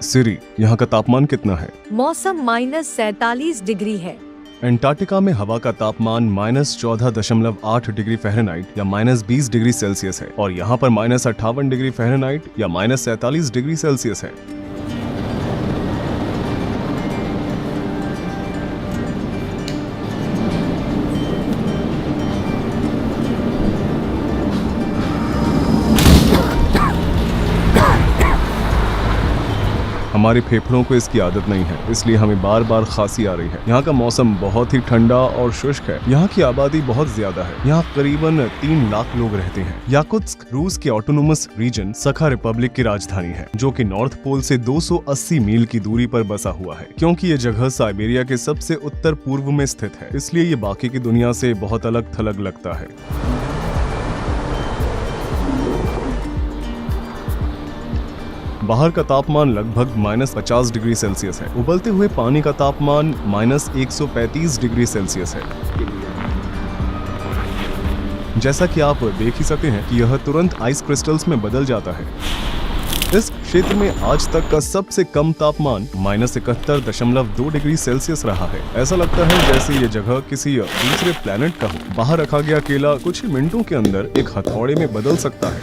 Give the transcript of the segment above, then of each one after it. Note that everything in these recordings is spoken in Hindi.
सिरी, यहाँ का तापमान कितना है? मौसम -47 डिग्री है। अंटार्कटिका में हवा का तापमान -14.8 डिग्री फ़ारेनहाइट या -20 डिग्री सेल्सियस है और यहाँ पर -58 डिग्री फ़ारेनहाइट या -47 डिग्री सेल्सियस है। हमारे फेफड़ों को इसकी आदत नहीं है, इसलिए हमें बार बार खांसी आ रही है। यहाँ का मौसम बहुत ही ठंडा और शुष्क है। यहाँ की आबादी बहुत ज्यादा है। यहाँ करीबन 3 लाख लोग रहते हैं। याकुत्स्क रूस के ऑटोनोमस रीजन सखा रिपब्लिक की राजधानी है, जो कि नॉर्थ पोल से 280 मील की दूरी पर बसा हुआ है। क्योंकि ये जगह साइबेरिया के सबसे उत्तर पूर्व में स्थित है, इसलिए ये बाकी की दुनिया से बहुत अलग थलग लगता है। बाहर का तापमान लगभग -50 डिग्री सेल्सियस है। उबलते हुए पानी का तापमान -135 डिग्री सेल्सियस है। जैसा कि आप देख ही सकते हैं कि यह तुरंत आइस क्रिस्टल्स में बदल जाता है। इस क्षेत्र में आज तक का सबसे कम तापमान -71.2 डिग्री सेल्सियस रहा है। ऐसा लगता है जैसे ये जगह किसी दूसरे प्लेनेट का हो। बाहर रखा गया केला कुछ ही मिनटों के अंदर एक हथौड़े में बदल सकता है।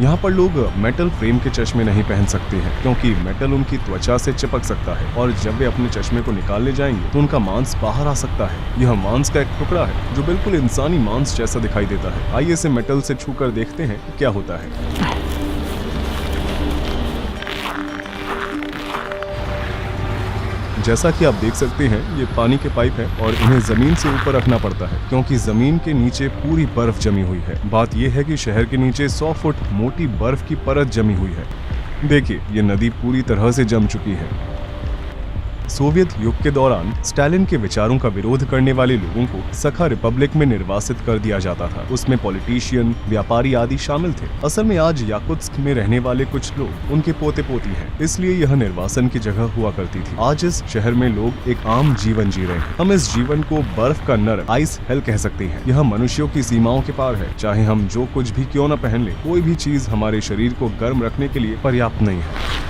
यहाँ पर लोग मेटल फ्रेम के चश्मे नहीं पहन सकते हैं, क्योंकि मेटल उनकी त्वचा से चिपक सकता है और जब वे अपने चश्मे को निकालने जाएंगे तो उनका मांस बाहर आ सकता है। यह मांस का एक टुकड़ा है जो बिल्कुल इंसानी मांस जैसा दिखाई देता है। आइए इसे मेटल से छूकर देखते हैं कि क्या होता है। जैसा कि आप देख सकते हैं, ये पानी के पाइप है और इन्हें जमीन से ऊपर रखना पड़ता है, क्योंकि जमीन के नीचे पूरी बर्फ जमी हुई है। बात यह है कि शहर के नीचे 100 फुट मोटी बर्फ की परत जमी हुई है। देखिए, ये नदी पूरी तरह से जम चुकी है। सोवियत युग के दौरान स्टालिन के विचारों का विरोध करने वाले लोगों को सखा रिपब्लिक में निर्वासित कर दिया जाता था। उसमें पॉलिटिशियन, व्यापारी आदि शामिल थे। असल में आज याकुत्स्क में रहने वाले कुछ लोग उनके पोते पोती हैं, इसलिए यह निर्वासन की जगह हुआ करती थी। आज इस शहर में लोग एक आम जीवन जी रहे हैं। हम इस जीवन को बर्फ का नर, आइस हेल कह सकते हैं। यह मनुष्यों की सीमाओं के पार है। चाहे हम जो कुछ भी क्यों न पहन ले, कोई भी चीज हमारे शरीर को गर्म रखने के लिए पर्याप्त नहीं है।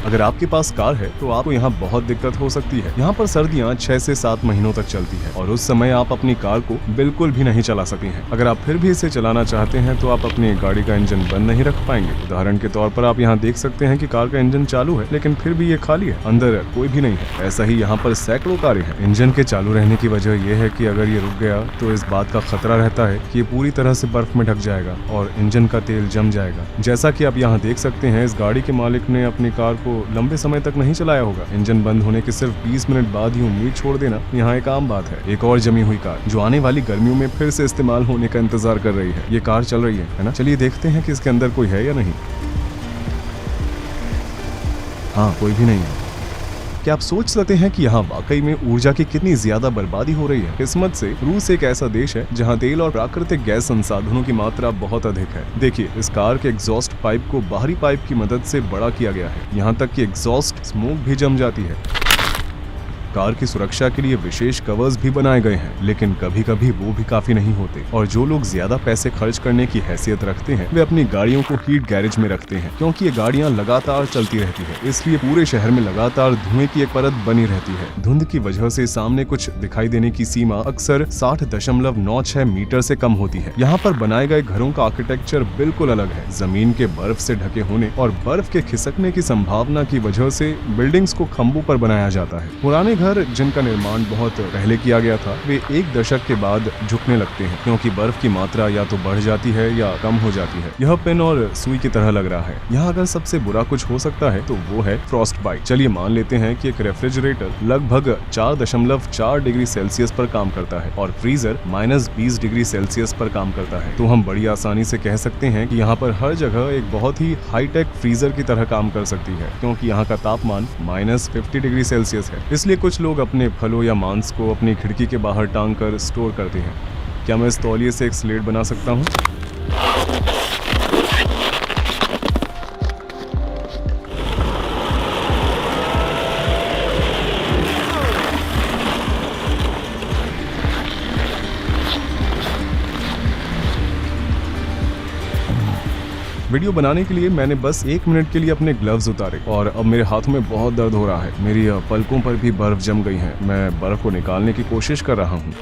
अगर आपके पास कार है तो आपको यहाँ बहुत दिक्कत हो सकती है। यहाँ पर सर्दियाँ 6 से 7 महीनों तक चलती है और उस समय आप अपनी कार को बिल्कुल भी नहीं चला सकते हैं। अगर आप फिर भी इसे चलाना चाहते हैं तो आप अपनी गाड़ी का इंजन बंद नहीं रख पाएंगे। उदाहरण के तौर पर आप यहाँ देख सकते हैं कि कार का इंजन चालू है, लेकिन फिर भी ये खाली है, अंदर कोई भी नहीं है। ऐसा ही यहाँ पर सैकड़ों कारें हैं। इंजन के चालू रहने की वजह यह है कि अगर ये रुक गया तो इस बात का खतरा रहता है कि ये पूरी तरह से बर्फ में ढक जाएगा और इंजन का तेल जम जाएगा। जैसा कि आप यहाँ देख सकते हैं, इस गाड़ी के मालिक ने अपनी कार को लंबे समय तक नहीं चलाया होगा। इंजन बंद होने के सिर्फ 20 मिनट बाद ही उम्मीद छोड़ देना यहाँ एक आम बात है। एक और जमी हुई कार जो आने वाली गर्मियों में फिर से इस्तेमाल होने का इंतजार कर रही है। ये कार चल रही है ना? चलिए देखते हैं कि इसके अंदर कोई है या नहीं। हाँ, कोई भी नहीं है। क्या आप सोच सकते हैं कि यहाँ वाकई में ऊर्जा की कितनी ज्यादा बर्बादी हो रही है? किस्मत से रूस एक ऐसा देश है जहाँ तेल और प्राकृतिक गैस संसाधनों की मात्रा बहुत अधिक है। देखिए, इस कार के एग्जॉस्ट पाइप को बाहरी पाइप की मदद से बड़ा किया गया है। यहाँ तक कि एग्जॉस्ट स्मोक भी जम जाती है। कार की सुरक्षा के लिए विशेष कवर्स भी बनाए गए हैं, लेकिन कभी कभी वो भी काफी नहीं होते और जो लोग ज्यादा पैसे खर्च करने की हैसियत रखते हैं वे अपनी गाड़ियों को हीट गैरेज में रखते हैं, क्योंकि ये गाड़ियां लगातार चलती रहती है। इसलिए पूरे शहर में लगातार धुएं की एक परत बनी रहती है। धुंध की वजह से सामने कुछ दिखाई देने की सीमा अक्सर 60.96 मीटर से कम होती है। यहाँ पर बनाए गए घरों का आर्किटेक्चर बिल्कुल अलग है। जमीन के बर्फ से ढके होने और बर्फ के खिसकने की संभावना की वजह से बिल्डिंग्स को खंभों पर बनाया जाता है। पुराने घर जिनका निर्माण बहुत पहले किया गया था, वे एक दशक के बाद झुकने लगते हैं, क्योंकि बर्फ की मात्रा या तो बढ़ जाती है या कम हो जाती है। यह पेन और सुई की तरह लग रहा है। यहाँ अगर सबसे बुरा कुछ हो सकता है तो वो है फ्रॉस्ट बाइट। चलिए मान लेते हैं कि एक रेफ्रिजरेटर लगभग 4.4 डिग्री सेल्सियस पर काम करता है और फ्रीजर -20 डिग्री सेल्सियस पर काम करता है, तो हम बड़ी आसानी से कह सकते हैं कि यहाँ पर हर जगह एक बहुत ही हाईटेक फ्रीजर की तरह काम कर सकती है, क्योंकि यहाँ का तापमान -50 डिग्री सेल्सियस है। इसलिए कुछ लोग अपने फलों या मांस को अपनी खिड़की के बाहर टांग कर स्टोर करते हैं। क्या मैं इस तौलिए से एक स्लेट बना सकता हूँ? वीडियो बनाने के लिए मैंने बस 1 मिनट के लिए अपने ग्लव्स उतारे और अब मेरे हाथों में बहुत दर्द हो रहा है। मेरी पलकों पर भी बर्फ जम गई है। मैं बर्फ को निकालने की कोशिश कर रहा हूँ।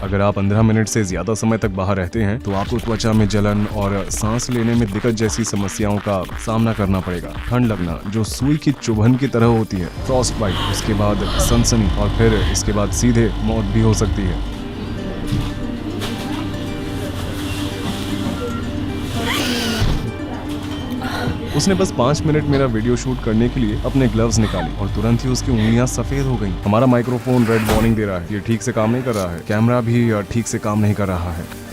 अगर आप 15 मिनट से ज्यादा समय तक बाहर रहते हैं तो आपको त्वचा में जलन और सांस लेने में दिक्कत जैसी समस्याओं का सामना करना पड़ेगा। ठंड लगना जो सुई की चुभन की तरह होती है, फ्रॉस्ट बाइट, उसके बाद सनसनी और फिर इसके बाद सीधे मौत भी हो सकती है। उसने बस 5 मिनट मेरा वीडियो शूट करने के लिए अपने ग्लव्स निकाले और तुरंत ही उसकी उंगलियां सफेद हो गईं। हमारा माइक्रोफोन रेड वार्निंग दे रहा है, ये ठीक से काम नहीं कर रहा है। कैमरा भी ठीक से काम नहीं कर रहा है।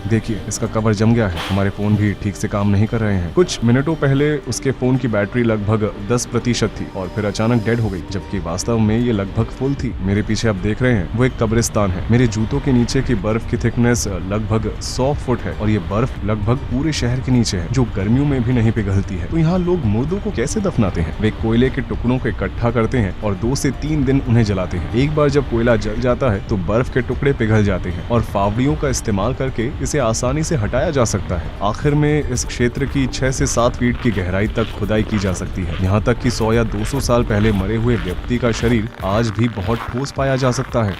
देखिए, इसका कवर जम गया है। हमारे फोन भी ठीक से काम नहीं कर रहे हैं। कुछ मिनटों पहले उसके फोन की बैटरी लगभग 10% थी और फिर अचानक डेड हो गई, जबकि वास्तव में ये लगभग फुल थी। मेरे पीछे आप देख रहे हैं वो एक कब्रिस्तान है। मेरे जूतों के नीचे की बर्फ की थिकनेस लगभग 100 फुट है और ये बर्फ लगभग पूरे शहर के नीचे है, जो गर्मियों में भी नहीं पिघलती है। तो यहाँ लोग मुर्दों को कैसे दफनाते हैं? वे कोयले के टुकड़ों को इकट्ठा करते हैं और 2 से 3 दिन उन्हें जलाते हैं। एक बार जब कोयला जल जाता है तो बर्फ के टुकड़े पिघल जाते हैं और फावड़ियों का इस्तेमाल करके इसे आसानी से हटाया जा सकता है। आखिर में इस क्षेत्र की 6 से 7 फीट की गहराई तक खुदाई की जा सकती है। यहाँ तक कि 100 या 200 साल पहले मरे हुए व्यक्ति का शरीर आज भी बहुत ठोस पाया जा सकता है।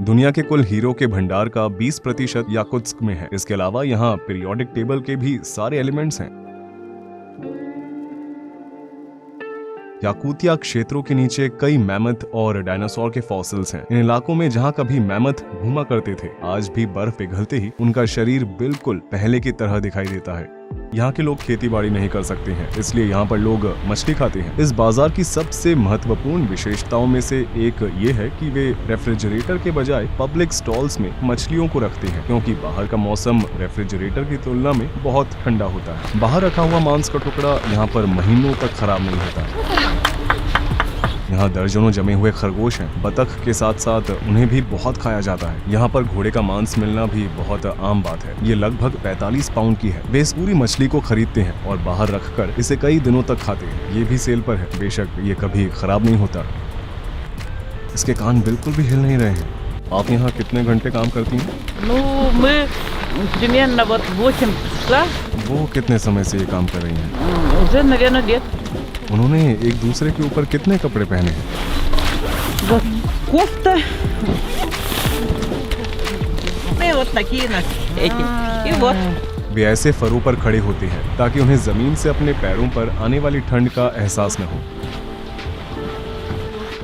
दुनिया के कुल हीरो के भंडार का 20% याकुत्स्क में है। इसके अलावा यहाँ पीरियोडिक टेबल के भी सारे एलिमेंट्स हैं। याकूतिया क्षेत्रों के नीचे कई मैमथ और डायनासोर के फॉसिल्स हैं। इन इलाकों में जहाँ कभी मैमथ घूमा करते थे, आज भी बर्फ पिघलते ही उनका शरीर बिल्कुल पहले की तरह दिखाई देता है। यहाँ के लोग खेती बाड़ी नहीं कर सकते हैं, इसलिए यहाँ पर लोग मछली खाते हैं। इस बाजार की सबसे महत्वपूर्ण विशेषताओं में से एक ये है कि वे रेफ्रिजरेटर के बजाय पब्लिक स्टॉल्स में मछलियों को रखते हैं, क्योंकि बाहर का मौसम रेफ्रिजरेटर की तुलना में बहुत ठंडा होता है। बाहर रखा हुआ मांस का टुकड़ा यहाँ पर महीनों तक खराब नहीं होता। यहाँ दर्जनों जमे हुए खरगोश हैं। बतख के साथ साथ उन्हें भी बहुत खाया जाता है। यहाँ पर घोड़े का मांस मिलना भी बहुत आम बात है। ये लगभग 45 पाउंड की है। वे इस पूरी मछली को खरीदते हैं और बाहर रखकर इसे कई दिनों तक खाते हैं। ये भी सेल पर है। बेशक ये कभी खराब नहीं होता। इसके कान बिल्कुल भी हिल नहीं रहे हैं। आप यहाँ कितने घंटे काम करती हैं? वो कितने समय से ये काम कर रही हैं? उन्होंने एक दूसरे के ऊपर कितने कपड़े पहने हैं? Кофта. И вот такие эти. И вот. वे ऐसे फरों पर खड़े होते हैं ताकि उन्हें जमीन से अपने पैरों पर आने वाली ठंड का एहसास न हो।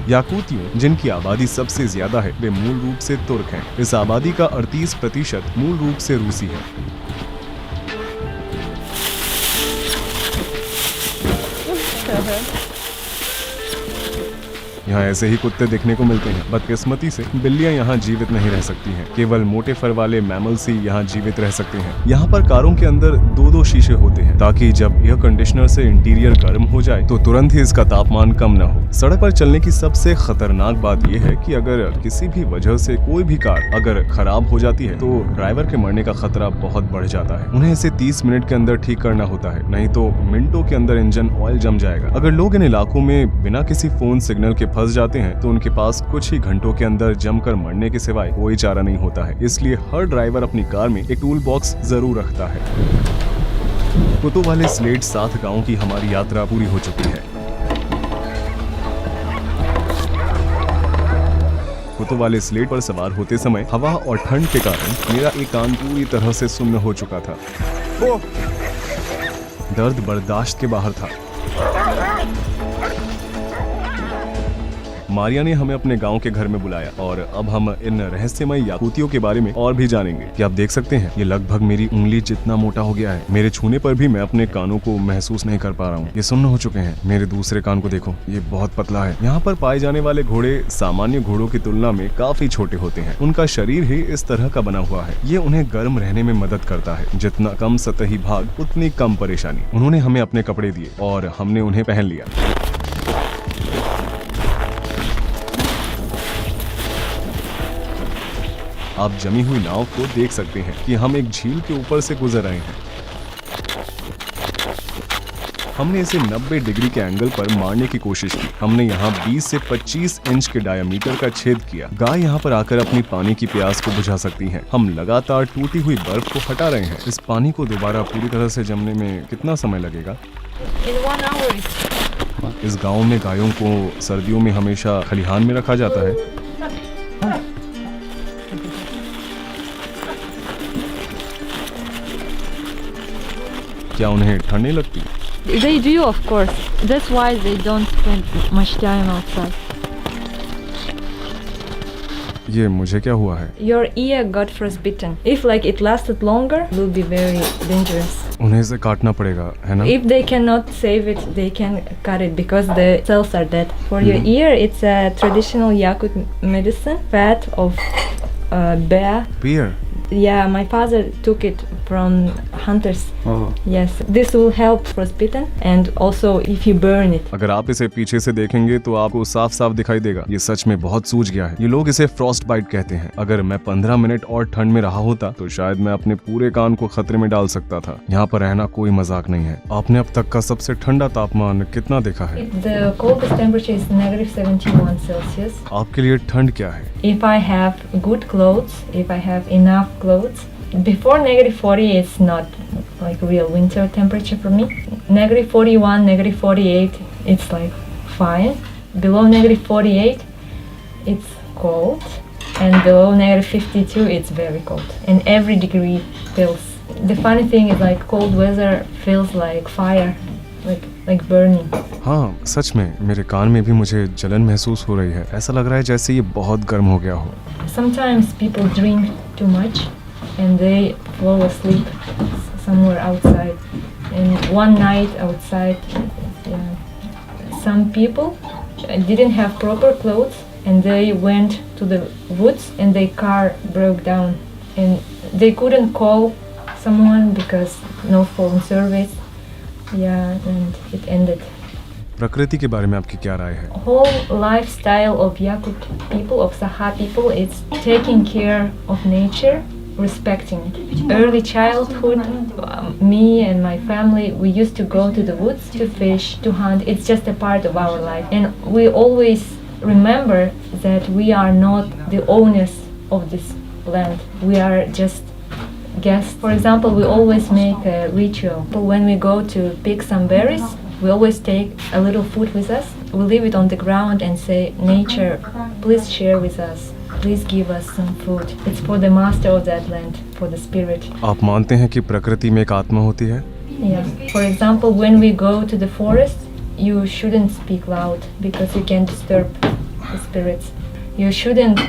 याकूतियों, जिनकी आबादी सबसे ज्यादा है, वे मूल रूप से तुर्क हैं। इस आबादी का 38% मूल रूप से रूसी है। यहाँ ऐसे ही कुत्ते देखने को मिलते हैं। बदकिस्मती से बिल्लियाँ यहाँ जीवित नहीं रह सकती हैं। केवल मोटे फर वाले मैमल्स ही यहाँ जीवित रह सकते हैं। यहाँ पर कारों के अंदर 2-2 शीशे होते हैं ताकि जब एयर कंडीशनर से इंटीरियर गर्म हो जाए तो तुरंत ही इसका तापमान कम न हो। सड़क पर चलने की सबसे खतरनाक बात यह है कि अगर किसी भी वजह से कोई भी कार अगर खराब हो जाती है तो ड्राइवर के मरने का खतरा बहुत बढ़ जाता है। उन्हें इसे 30 मिनट के अंदर ठीक करना होता है, नहीं तो मिनटों के अंदर इंजन ऑयल जम जाएगा। अगर लोग इन इलाकों में बिना किसी फोन सिग्नल के फंस जाते हैं तो उनके पास कुछ ही घंटों के अंदर जमकर मरने के सिवाय कोई चारा नहीं होता है। इसलिए हर ड्राइवर अपनी कार में एक टूल बॉक्स जरूर रखता है। कुतों वाले स्लेट 7 गांवों की हमारी यात्रा पूरी हो चुकी है। कुतों वाले स्लेट पर सवार होते समय हवा और ठंड के कारण मेरा एक कान पूरी तरह से सुन्न हो चुका था। दर्द बर्दाश्त के बाहर था। मारिया ने हमें अपने गांव के घर में बुलाया और अब हम इन रहस्यमय याकूतियों के बारे में और भी जानेंगे। कि आप देख सकते हैं ये लगभग मेरी उंगली जितना मोटा हो गया है। मेरे छूने पर भी मैं अपने कानों को महसूस नहीं कर पा रहा हूँ। ये सुन्न हो चुके हैं। मेरे दूसरे कान को देखो, ये बहुत पतला है। यहाँ पर पाए जाने वाले घोड़े सामान्य घोड़ों की तुलना में काफी छोटे होते हैं। उनका शरीर ही इस तरह का बना हुआ है। ये उन्हें गर्म रहने में मदद करता है। जितना कम सतही भाग उतनी कम परेशानी। उन्होंने हमें अपने कपड़े दिए और हमने उन्हें पहन लिया। आप जमी हुई नाव को देख सकते हैं कि हम एक झील के ऊपर से गुजर रहे हैं। हमने इसे 90 डिग्री के एंगल पर मारने की कोशिश की। हमने यहाँ 20 से 25 इंच के डायमीटर का छेद किया। गाय यहाँ पर आकर अपनी पानी की प्यास को बुझा सकती हैं। हम लगातार टूटी हुई बर्फ को हटा रहे हैं। इस पानी को दोबारा पूरी तरह से जमने में कितना समय लगेगा? In 1 hour. इस गांव में गायों को सर्दियों में हमेशा खलिहान में रखा जाता है। क्या उन्हें ठंड नहीं लगती? They do, of course. That's why they don't spend much time outside. ये मुझे क्या हुआ है? Your ear got frostbitten. If like it lasted longer, it will be very dangerous. उन्हें इसे काटना पड़ेगा, है ना? If they cannot save it, they can cut it because the cells are dead. For your ear, it's a traditional Yakut medicine, fat of bear. Bear? Yeah, my father took it from hunters. Oh. Yes, this will help frostbitten and also if you burn it. अगर आप इसे पीछे से देखेंगे तो आपको साफ साफ दिखाई देगा। ये सच में बहुत सूज गया है। ये लोग इसे फ्रॉस्ट बाइट कहते हैं। अगर मैं 15 मिनट और ठंड में रहा होता तो शायद मैं अपने पूरे कान को खतरे में डाल सकता था। यहाँ पर रहना कोई मजाक नहीं है। आपने अब तक का सबसे ठंडा तापमान कितना देखा है? The coldest temperature is -71 Celsius. आपके लिए ठंड क्या है? If I have good clothes, if I have enough clothes, before -40 it's not like real winter temperature for me. -41, -48 it's like fine. Below -48 it's cold, and below -52 it's very cold. And every degree feels. The funny thing is like cold weather feels like fire, like burning. हाँ, सच में मेरे कान में भी मुझे जलन महसूस हो रही है। ऐसा लग रहा है जैसे ये बहुत गर्म हो गया हो। Sometimes people drink too much and they fall asleep somewhere outside. And one night outside, some people didn't have proper clothes and they went to the woods and their car broke down and they couldn't call someone because no phone service. Yeah, and it ended. प्रकृति के बारे में आपकी क्या राय है? Whole lifestyle of Yakut people, of Saha people, it's taking care of nature, respecting it. Early childhood, me and my family, we used to go to the woods to fish, to hunt. It's just a part of our life. And we always remember that we are not the owners of this land. We are just guests. For example, we always make a ritual. When we go to pick some berries, we always take a little food with us. We leave it on the ground and say, nature, please share with us. Please give us some food. It's for the master of that land, for the spirit. आप मानते हैं कि प्रकृति में एक आत्मा होती है? Yeah. For example, when we go to the forest, you shouldn't speak loud because you can disturb the spirits. You shouldn't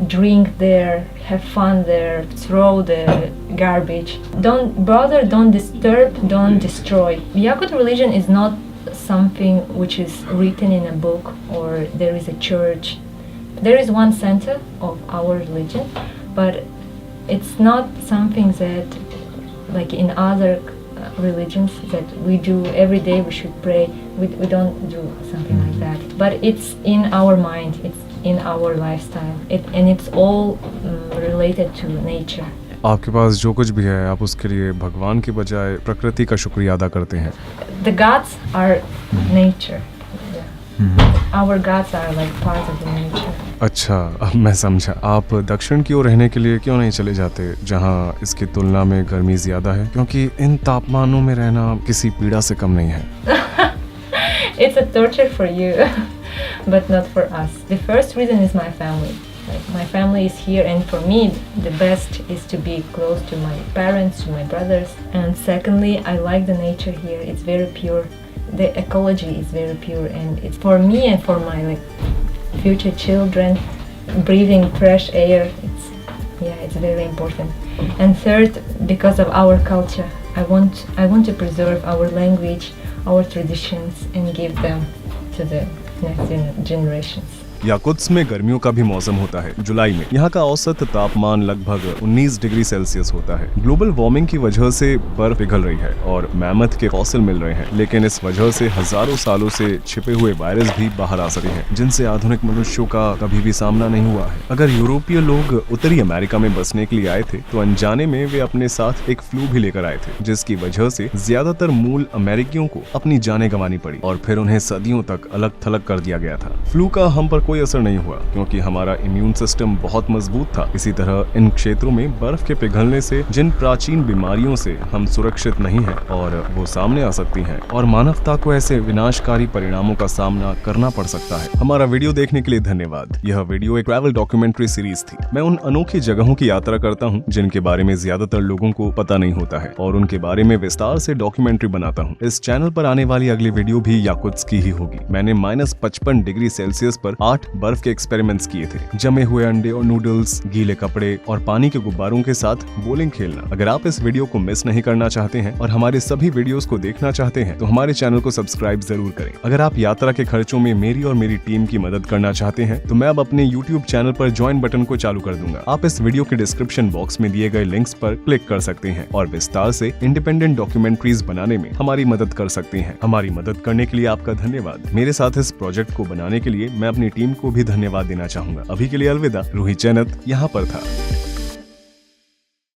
drink there, have fun there, throw the garbage. Don't bother, don't disturb, don't destroy. Yakut religion is not something which is written in a book or there is a church. There is one center of our religion, but it's not something that like in other religions that we do every day we should pray. We don't do something like that. But it's in our mind, it's in our lifestyle. And it's all related to nature. आपके पास जो कुछ भी है आप उसके लिए भगवान के बजाय प्रकृति का शुक्रिया अदा करते हैं। The gods are nature. Our gods are like part of the nature. अच्छा, अब मैं समझा। आप दक्षिण की ओर रहने के लिए क्यों नहीं चले जाते जहाँ इसकी तुलना में गर्मी ज्यादा है? क्योंकि इन तापमानों में रहना किसी पीड़ा से कम नहीं है। It's a torture for you, but not for us. The first reason is my family. Like my family is here, and for me, the best is to be close to my parents, to my brothers. And secondly, I like the nature here. It's very pure. The ecology is very pure, and it's for me and for my future children. Breathing fresh air, it's very important. And third, because of our culture, I want to preserve our language, our traditions, and give them to the next generations. Yakutsk में गर्मियों का भी मौसम होता है। जुलाई में यहाँ का औसत तापमान लगभग 19 डिग्री सेल्सियस होता है। ग्लोबल वार्मिंग की वजह से बर्फ पिघल रही है और मैमथ के फॉसिल मिल रहे हैं, लेकिन इस वजह से हजारों सालों से छिपे हुए वायरस भी बाहर आ सकते हैं, जिनसे आधुनिक मनुष्यों का कभी भी सामना नहीं हुआ है। अगर यूरोपीय लोग उत्तरी अमेरिका में बसने के लिए आए थे तो अनजाने में वे अपने साथ एक फ्लू भी लेकर आए थे, जिसकी वजह से ज्यादातर मूल अमेरिकियों को अपनी जानें गंवानी पड़ी और फिर उन्हें सदियों तक अलग थलग कर दिया गया था। फ्लू का हम पर कोई असर नहीं हुआ क्योंकि हमारा इम्यून सिस्टम बहुत मजबूत था। इसी तरह इन क्षेत्रों में बर्फ के पिघलने से जिन प्राचीन बीमारियों से हम सुरक्षित नहीं हैं और वो सामने आ सकती हैं और मानवता को ऐसे विनाशकारी परिणामों का सामना करना पड़ सकता है। हमारा वीडियो देखने के लिए धन्यवाद। यह वीडियो एक ट्रैवल डॉक्यूमेंट्री सीरीज थी। मैं उन अनोखी जगहों की यात्रा करता हूँ जिनके बारे में ज्यादातर लोगों को पता नहीं होता है और उनके बारे में विस्तार से डॉक्यूमेंट्री बनाता हूँ। इस चैनल पर आने वाली अगली वीडियो भी याकुत्स्क की ही होगी। मैंने -55 डिग्री सेल्सियस पर 8 बर्फ के एक्सपेरिमेंट्स किए थे। जमे हुए अंडे और नूडल्स, गीले कपड़े और पानी के गुब्बारों के साथ बोलिंग खेलना। अगर आप इस वीडियो को मिस नहीं करना चाहते हैं और हमारे सभी वीडियोस को देखना चाहते हैं तो हमारे चैनल को सब्सक्राइब जरूर करें। अगर आप यात्रा के खर्चों में मेरी और मेरी टीम की मदद करना चाहते हैं तो मैं अब अपने YouTube चैनल पर ज्वाइन बटन को चालू कर दूंगा। आप इस वीडियो के डिस्क्रिप्शन बॉक्स में दिए गए लिंक्स पर क्लिक कर सकते हैं और विस्तार से इंडिपेंडेंट डॉक्यूमेंट्रीज बनाने में हमारी मदद कर सकते हैं। हमारी मदद करने के लिए आपका धन्यवाद। मेरे साथ इस प्रोजेक्ट को बनाने के लिए मैं अपनी टीम को भी धन्यवाद देना चाहूंगा। अभी के लिए अलविदा। रूही चैनत यहाँ पर था।